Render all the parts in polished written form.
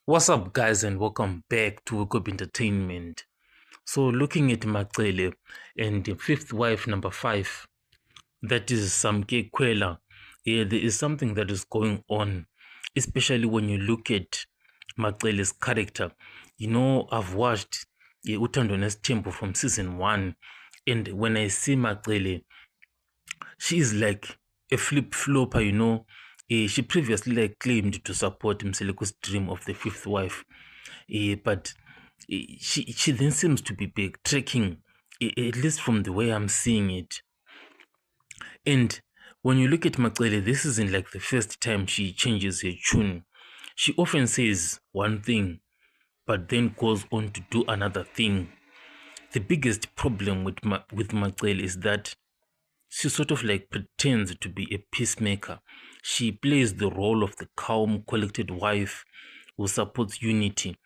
What's up, guys, and welcome back to Wake Up Entertainment. So, looking at Macele and the fifth wife, number 5, that is Samke Kwela. Yeah, there is something that is going on, especially when you look at Macele's character. I've watched Utando Temple from season 1, and when I see Macele, she is like a flip-flopper, she previously claimed to support Mseleko's dream of the fifth wife, but she then seems to be backtracking, at least from the way I'm seeing it. And when you look at Macele, this isn't like the first time she changes her tune. She often says one thing, but then goes on to do another thing. The biggest problem with Macele is that she sort of like pretends to be a peacemaker. She plays the role of the calm, collected wife who supports unity,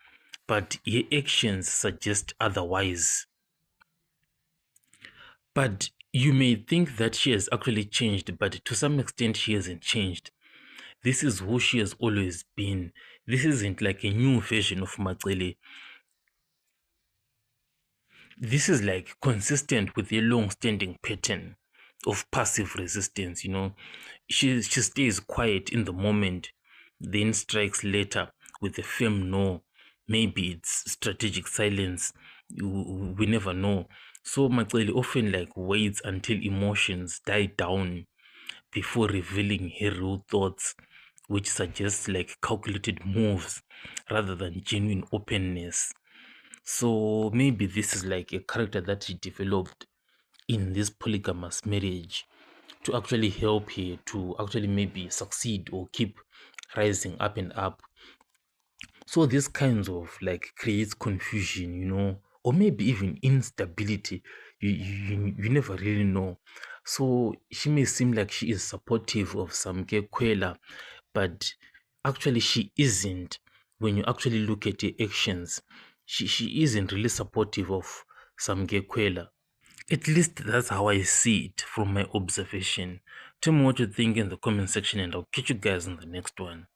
but her actions suggest otherwise. But you may think that she has actually changed, but to some extent, she hasn't changed. This is who she has always been. This isn't like a new version of Macele. This is like consistent with a long-standing pattern of passive resistance. She stays quiet in the moment, then strikes later with a firm no. Maybe it's strategic silence. We never know. So Macele often like waits until emotions die down before revealing her real thoughts, which suggests like calculated moves rather than genuine openness. So maybe this is like a character that she developed in this polygamous marriage to actually help her to actually maybe succeed or keep rising up and up. So this kinds of like creates confusion, or maybe even instability. You never really know. So she may seem like she is supportive of Samke Kwela, but actually she isn't. When you actually look at her actions, she isn't really supportive of Samke Kwela. At least that's how I see it from my observation. Tell me what you think in the comment section, and I'll catch you guys in the next one.